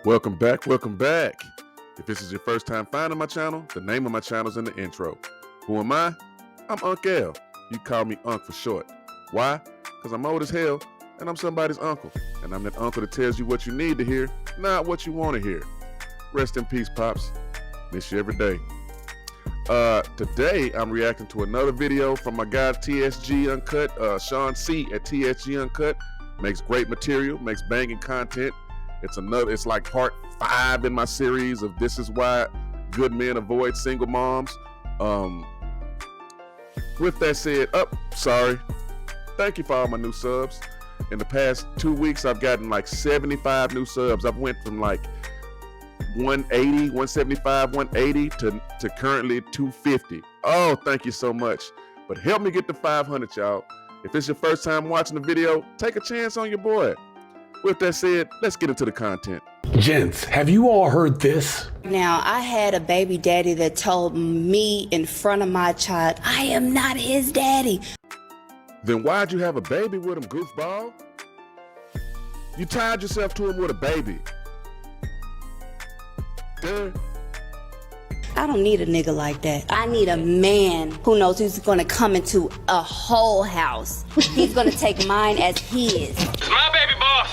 Welcome back, welcome back. If this is your first time finding my channel, the name of my channel is in the intro. Who am I? I'm Unc L. You call me Unc for short. Why? Because I'm old as hell and I'm somebody's uncle. And I'm that uncle that tells you what you need to hear, not what you want to hear. Rest in peace, Pops. Miss you every day. Today I'm reacting to another video from my guy TSG Uncut, Sean C at TSG Uncut. Makes great material, makes banging content. It's like part 5 in my series of This Is Why Good Men Avoid Single Moms. With that said, thank you for all my new subs. In the past 2 weeks, I've gotten like 75 new subs. I've went from like 180, 175, 180 to currently 250. Oh, thank you so much. But help me get to 500, y'all. If it's your first time watching the video, take a chance on your boy. With that said, let's get into the content. Gents, have you all heard this? Now, I had a baby daddy that told me in front of my child, I am not his daddy. Then why'd you have a baby with him, goofball? You tied yourself to him with a baby. Duh. I don't need a nigga like that. I need a man who knows he's gonna come into a whole house. He's gonna take mine as his. My baby boss.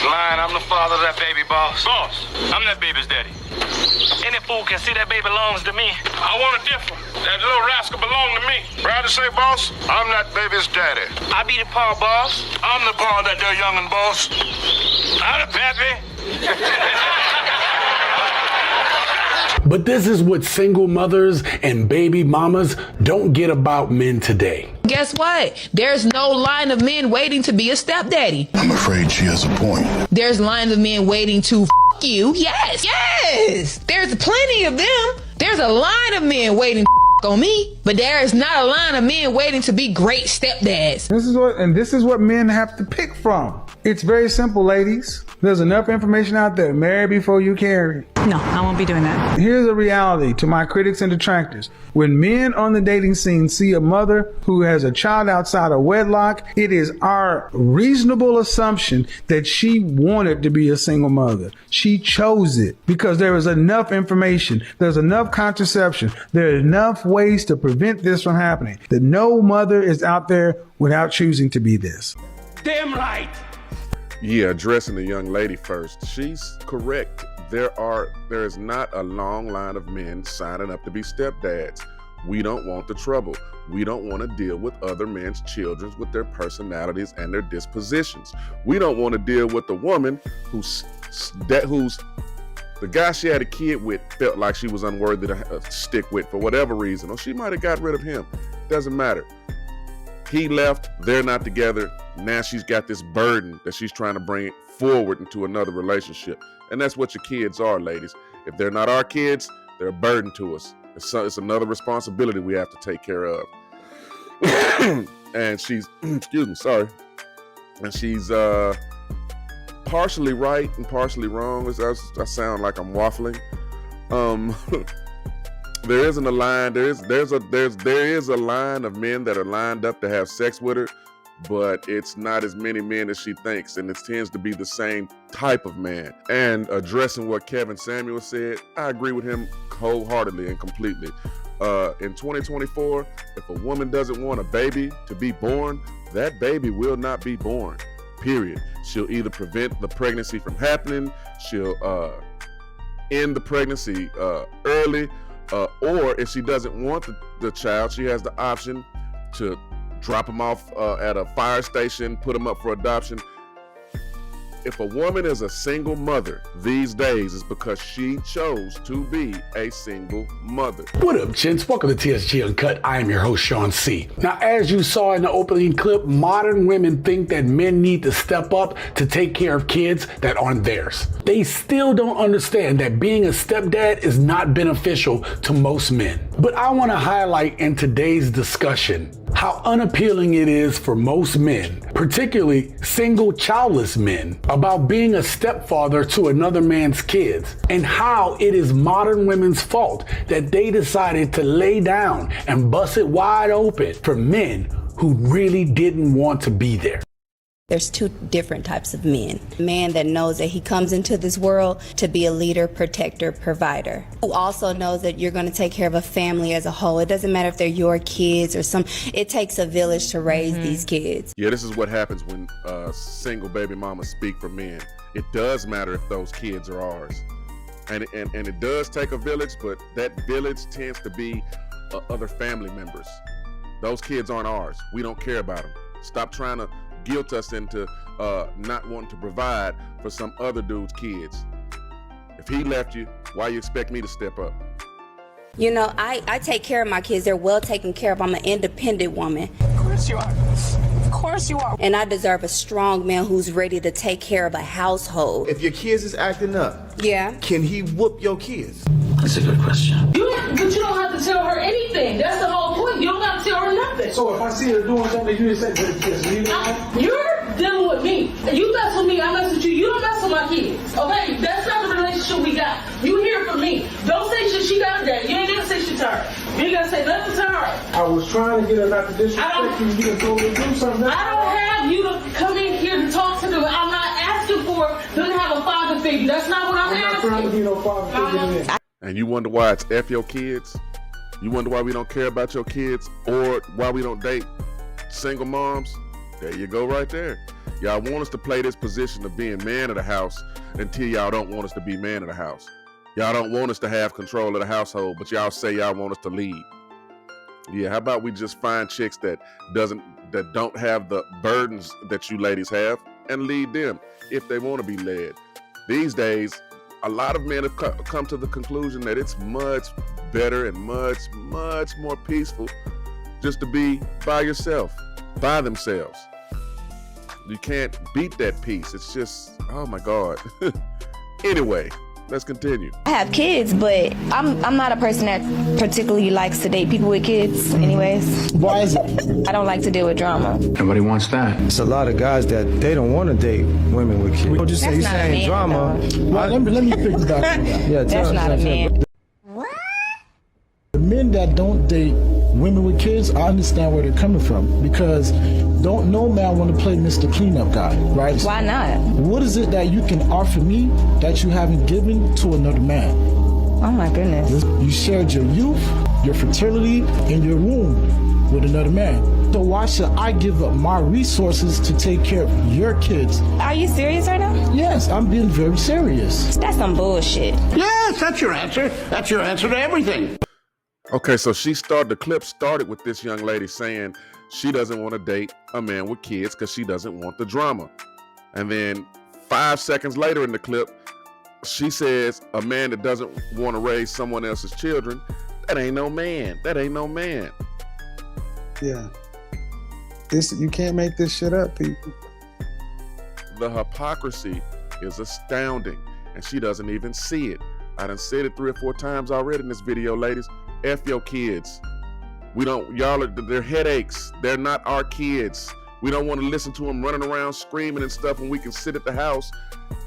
Lying, I'm the father of that baby boss. Boss, I'm that baby's daddy. Any fool can see that baby belongs to me. I want it different. That little rascal belong to me. Proud to say, boss, I'm that baby's daddy. I be the paw, boss. I'm the paw that they're youngin' boss. I'm the pappy. But this is what single mothers and baby mamas don't get about men today. Guess what? There's no line of men waiting to be a stepdaddy. I'm afraid she has a point. There's lines of men waiting to you. Yes. There's plenty of them. There's a line of men waiting to on me, but there is not a line of men waiting to be great stepdads. This is what men have to pick from. It's very simple, ladies. There's enough information out there. Marry before you carry. No, I won't be doing that. Here's a reality to my critics and detractors. When men on the dating scene see a mother who has a child outside of wedlock, it is our reasonable assumption that she wanted to be a single mother. She chose it because there is enough information. There's enough contraception. There are enough ways to prevent this from happening that no mother is out there without choosing to be this. Damn right. Yeah, addressing the young lady first. She's correct. There is not a long line of men signing up to be stepdads. We don't want the trouble. We don't want to deal with other men's children with their personalities and their dispositions. We don't want to deal with the woman who's the guy she had a kid with felt like she was unworthy to stick with for whatever reason, or she might have got rid of him. Doesn't matter. He left, they're not together. Now she's got this burden that she's trying to bring forward into another relationship. And that's what your kids are, ladies. If they're not our kids, they're a burden to us. It's another responsibility we have to take care of. And she's, and she's partially right and partially wrong. I sound like I'm waffling. There isn't a line. There is a line of men that are lined up to have sex with her, but it's not as many men as she thinks, and it tends to be the same type of man. And addressing what Kevin Samuel said, I agree with him wholeheartedly and completely. In 2024, if a woman doesn't want a baby to be born, that baby will not be born, period. She'll either prevent the pregnancy from happening, she'll end the pregnancy early, or if she doesn't want the child, she has the option to drop him off at a fire station, put him up for adoption. If a woman is a single mother these days, it's because she chose to be a single mother. What up, gents? Welcome to TSG Uncut. I am your host, Sean C. Now, as you saw in the opening clip, modern women think that men need to step up to take care of kids that aren't theirs. They still don't understand that being a stepdad is not beneficial to most men. But I want to highlight in today's discussion how unappealing it is for most men, particularly single childless men, about being a stepfather to another man's kids, and how it is modern women's fault that they decided to lay down and bust it wide open for men who really didn't want to be there. There's two different types of men. A man that knows that he comes into this world to be a leader, protector, provider. Who also knows that you're going to take care of a family as a whole. It doesn't matter if they're your kids or it takes a village to raise these kids. Yeah, this is what happens when single baby mamas speak for men. It does matter if those kids are ours. And it does take a village, but that village tends to be other family members. Those kids aren't ours. We don't care about them. Stop trying to guilt us into not wanting to provide for some other dude's kids. If he left you, why you expect me to step up? You know, I take care of my kids. They're well taken care of. I'm an independent woman. Of course you are. Of course you are. And I deserve a strong man who's ready to take care of a household. If your kids is acting up, Yeah. can he whoop your kids? That's a good question. But you don't have to tell her anything. That's the whole point. You don't have to tell her nothing. So if I see her doing something, you just say, You're dealing with me. You mess with me, I mess with you. You don't mess with my kids. Okay? That's not the relationship we got. You hear from me. Don't say shit she got that. You ain't gonna say shit to her. You ain't gonna say nothing to her. I was trying to get her not to disrespect you. You just told me to do something. I don't have you to come in here to talk to them. I'm not asking for them to have a father figure. That's not what I'm asking. I'm not trying to be no father figure. And you wonder why it's F your kids? You wonder why we don't care about your kids or why we don't date single moms? There you go right there. Y'all want us to play this position of being man of the house until y'all don't want us to be man of the house. Y'all don't want us to have control of the household, but y'all say y'all want us to lead. Yeah, how about we just find chicks that don't have the burdens that you ladies have and lead them if they want to be led. These days, a lot of men have come to the conclusion that it's much better and much more peaceful just to be by yourself, by themselves. You can't beat that peace. It's just, oh my God. Anyway, let's continue. I have kids, but I'm not a person that particularly likes to date people with kids anyways. Why is it? I don't like to deal with drama. Nobody wants that. It's a lot of guys that they don't want to date women with kids. You just say That's you not a saying man, drama. Well, let me pick this back. Yeah, That's not a man. The men that don't date women with kids, I understand where they're coming from, because no man want to play Mr. Cleanup guy, right? Why not? What is it that you can offer me that you haven't given to another man? Oh my goodness. You shared your youth, your fertility, and your womb with another man. So why should I give up my resources to take care of your kids? Are you serious right now? Yes, I'm being very serious. That's some bullshit. Yes, that's your answer. That's your answer to everything. Okay, so the clip started with this young lady saying she doesn't want to date a man with kids because she doesn't want the drama. And then 5 seconds later in the clip, she says a man that doesn't want to raise someone else's children, that ain't no man. That ain't no man. Yeah. You can't make this shit up, people. The hypocrisy is astounding, and she doesn't even see it. I done said it 3 or 4 times already in this video, ladies. F your kids. They're headaches. They're not our kids. We don't want to listen to them running around screaming and stuff when we can sit at the house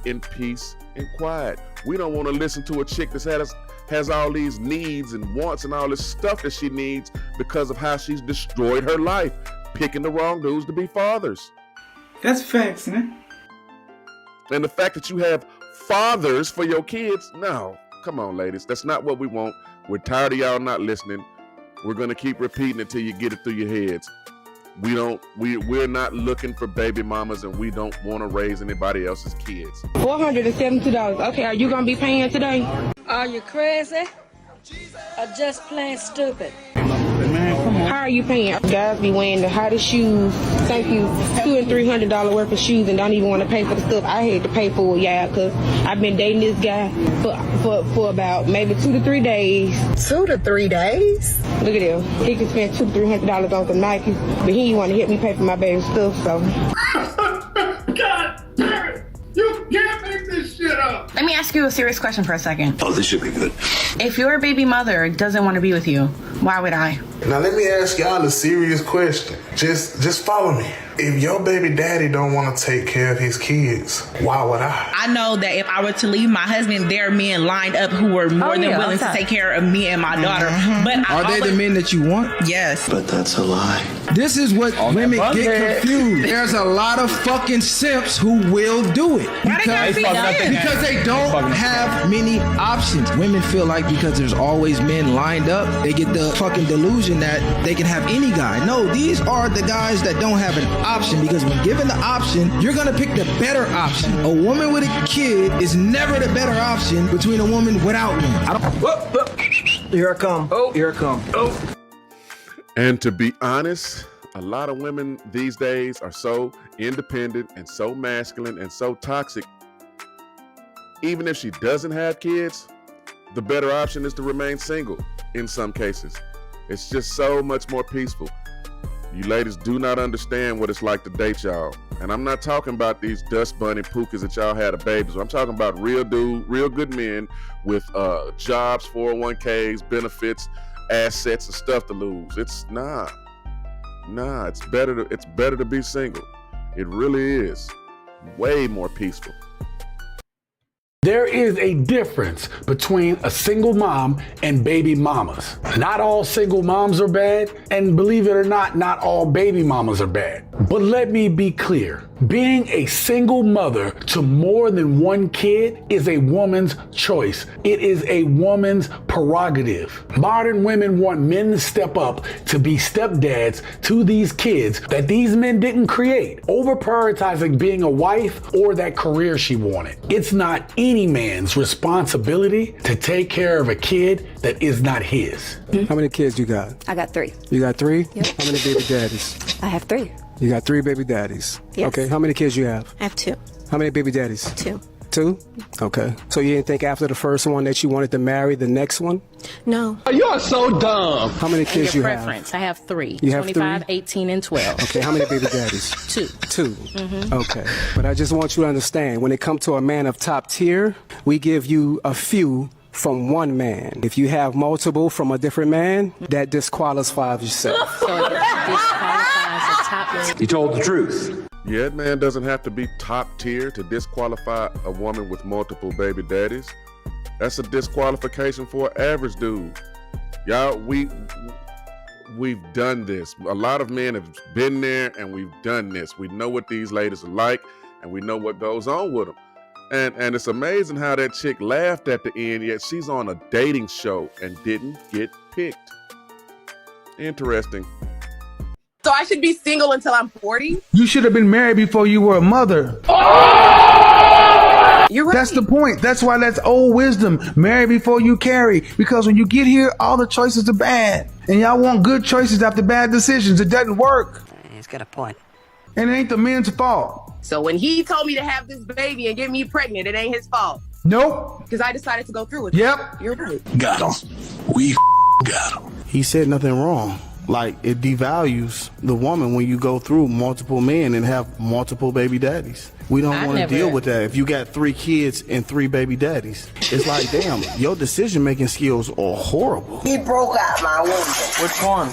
in peace and quiet. We don't want to listen to a chick that has all these needs and wants and all this stuff that she needs because of how she's destroyed her life, picking the wrong dudes to be fathers. That's facts, man. And the fact that you have fathers for your kids, no. Come on, ladies. That's not what we want. We're tired of y'all not listening. We're going to keep repeating it till you get it through your heads. We're not looking for baby mamas, and we don't want to raise anybody else's kids. $472. Okay, are you gonna be paying today? Are you crazy? Or just plain stupid? How are you paying? Guys be wearing the hottest shoes. Thank you. $200 and $300 worth of shoes and don't even want to pay for the stuff I had to pay for, yeah, because I've been dating this guy for about maybe 2 to 3 days. 2 to 3 days? Look at him. He can spend $200 to $300 on some Nikes, but he didn't want to help me pay for my baby stuff, so. God damn it! You can't make this shit up! Let me ask you a serious question for a second. Oh, this should be good. If your baby mother doesn't want to be with you, why would I? Now let me ask y'all a serious question. Just follow me. If your baby daddy don't want to take care of his kids, why would I? I know that if I were to leave my husband, there are men lined up who were more than willing to take care of me and my daughter. But Are they the men that you want? Yes. But that's a lie. This is what women get confused. There's a lot of fucking simps who will do it because they don't have many options. Women feel like because there's always men lined up, they get the fucking delusion that they can have any guy. No, these are the guys that don't have an option, because when given the option, you're gonna pick the better option. A woman with a kid is never the better option between a woman without one. Here I come. Oh, here I come. Oh. And to be honest, a lot of women these days are so independent and so masculine and so toxic. Even if she doesn't have kids, the better option is to remain single in some cases. It's just so much more peaceful. You ladies do not understand what it's like to date y'all. And I'm not talking about these dust bunny pookies that y'all had a babies with. I'm talking about real good men with jobs, 401ks, benefits, assets, and stuff to lose. It's better to be single. It really is. Way more peaceful. There is a difference between a single mom and baby mamas. Not all single moms are bad, and believe it or not all baby mamas are bad. But let me be clear. Being a single mother to more than one kid is a woman's choice. It is a woman's prerogative. Modern women want men to step up to be stepdads to these kids that these men didn't create, over prioritizing being a wife or that career she wanted. It's not any man's responsibility to take care of a kid that is not his. How many kids you got? I got 3. You got 3? Yep. How many baby daddies? I have 3. You got 3 baby daddies. Yes. Okay, how many kids you have? I have 2. How many baby daddies? 2. 2? Okay. So you didn't think after the first one that you wanted to marry the next one? No. You are so dumb. How many kids you have? Preference. I have 3. You have 25, 3? 18, and 12. Okay, how many baby daddies? 2. 2. Mm-hmm. Okay. But I just want you to understand, when it comes to a man of top tier, we give you a few from one man. If you have multiple from a different man, that disqualifies yourself. So it disqualifies a top man. You told the truth. Yeah, that man doesn't have to be top tier to disqualify a woman with multiple baby daddies. That's a disqualification for an average dude. Y'all, we've done this. A lot of men have been there and we've done this. We know what these ladies are like and we know what goes on with them. And it's amazing how that chick laughed at the end, yet she's on a dating show and didn't get picked. Interesting. So I should be single until I'm 40? You should have been married before you were a mother. You're right. That's the point. That's why that's old wisdom. Marry before you carry. Because when you get here, all the choices are bad. And y'all want good choices after bad decisions. It doesn't work. He's got a point. And it ain't the men's fault. So when he told me to have this baby and get me pregnant, it ain't his fault. Nope. Because I decided to go through with it. Yep. You're right. Got him. We got him. He said nothing wrong. Like, it devalues the woman when you go through multiple men and have multiple baby daddies. We don't want to deal with that. If you got 3 kids and 3 baby daddies, it's like, damn, your decision-making skills are horrible. He broke out my woman. Which one?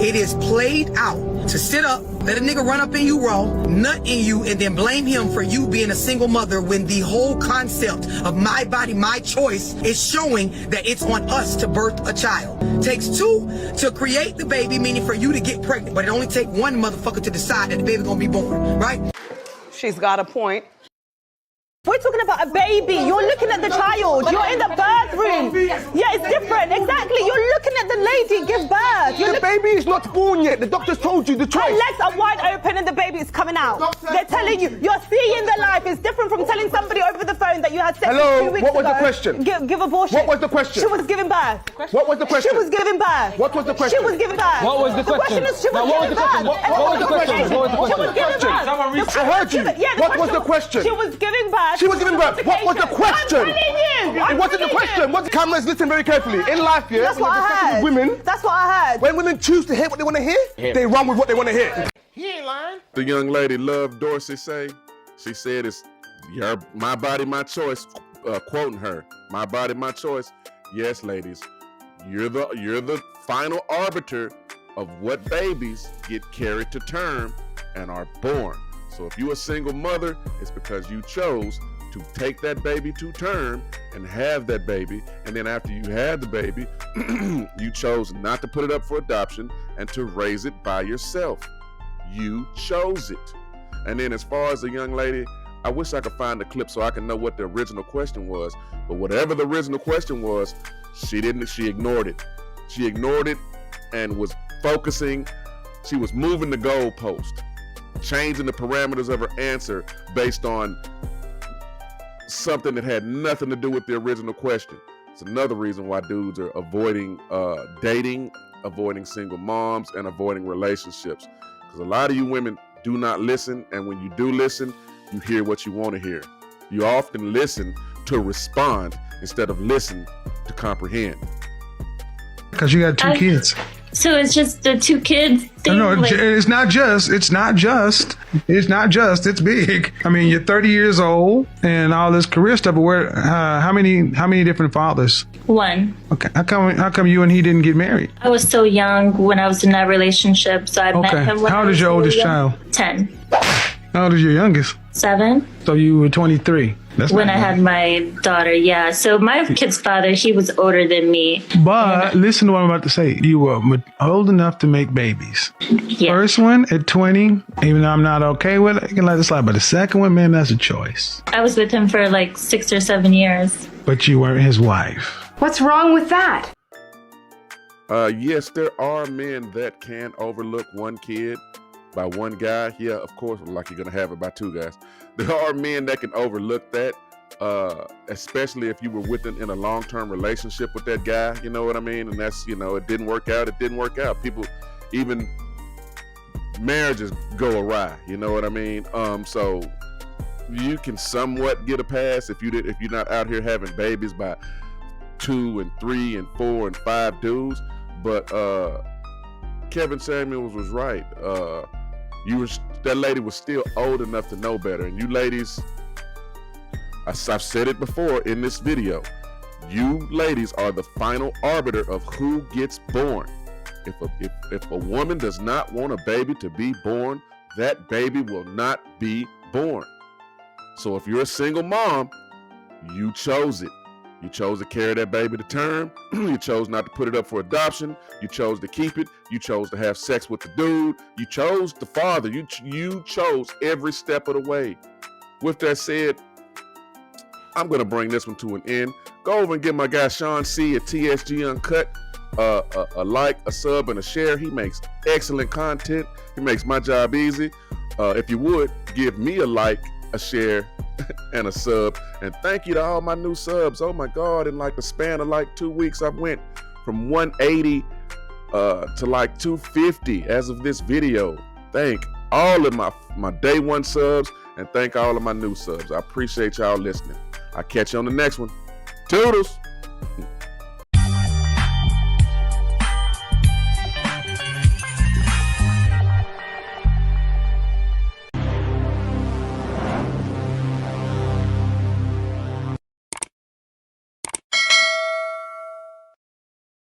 It is played out to sit up, let a nigga run up in you raw, nut in you, and then blame him for you being a single mother when the whole concept of my body, my choice is showing that it's on us to birth a child. Takes 2 to create the baby, meaning for you to get pregnant, but it only takes 1 motherfucker to decide that the baby's gonna be born, right? She's got a point. We're talking about a baby. You're looking at the child. You're in the birth room. Yeah, it's different. Exactly. You're looking at the lady give birth. The baby is not born yet. The doctor's told you the choice. Her legs are wide open and the baby is coming out. They're telling you. You're seeing the life. It's different from telling somebody over the phone that you had sex 2 weeks ago. What was the question? Give abortion. What was the question? She was giving birth. What was the question? She was giving birth. What was the question? She was giving birth. What was the question? The question is she was giving birth. What was the question? What was the question? I heard you. What was the question? She was giving birth. She was giving birth. What was the question? I'm telling you. It wasn't the question. What the cameras listen very carefully. In life, yeah, That's when what you're I discussing heard. with women, That's what I heard. when women choose to hear what they want to hear, they run with what they want to hear. He ain't lying. The young lady Love Dorsey say, she said it's my body, my choice, quoting her, my body, my choice. Yes, ladies, you're the final arbiter of what babies get carried to term and are born. So if you're a single mother, it's because you chose to take that baby to term and have that baby. And then after you had the baby, you chose not to put it up for adoption and to raise it by yourself. You chose it. And then as far as the young lady, I wish I could find the clip so I can know what the original question was. But whatever the original question was, she ignored it. She ignored it and was focusing. She was moving the goalpost, changing the parameters of her answer based on something that had nothing to do with the original question. It's another reason why dudes are avoiding dating, avoiding single moms, and avoiding relationships. Because a lot of you women do not listen, and when you do listen, you hear what you want to hear. You often listen to respond instead of listen to comprehend. Because you got two kids. So it's just the two kids thing? No, it's not just. It's big. I mean, you're 30 years old and all this career stuff, but how many different fathers? One. Okay. How come you and he didn't get married? I was so young when I was in that relationship, so I met him when How old is your oldest child? 10. How old is your youngest? 7. So you were 23. That's when I had my daughter, yeah. So my kid's father, he was older than me. But listen to what I'm about to say. You were old enough to make babies. Yeah. First one at 20, even though I'm not okay with it, you can let it slide. But the second one, man, that's a choice. I was with him for like 6 or 7 years. But you weren't his wife. What's wrong with that? Yes, there are men that can overlook one kid by one guy. Yeah, of course, like you're going to have it by two guys. There are men that can overlook that, especially if you were in a long-term relationship with that guy, you know what I mean? And that's, it didn't work out. People, even marriages go awry, you know what I mean? So you can somewhat get a pass if you're not out here having babies by 2 and 3 and 4 and 5 dudes. But Kevin Samuels was right. That lady was still old enough to know better. And you ladies, I've said it before in this video, you ladies are the final arbiter of who gets born. If a woman does not want a baby to be born, that baby will not be born. So if you're a single mom, you chose it. You chose to carry that baby to term. You chose not to put it up for adoption. You chose to keep it. You chose to have sex with the dude. You chose the father. You chose every step of the way. With that said, I'm going to bring this one to an end. Go over and give my guy Sean C at TSG Uncut a like, a sub, and a share. He makes excellent content. He makes my job easy. If you would, give me a like, a share, and a sub. And thank you to all my new subs. Oh my God, in like the span of like 2 weeks, I went from 180 to like 250 as of this video. Thank all of my day one subs, and thank all of my new subs. I appreciate y'all listening. I'll catch you on the next one. Toodles.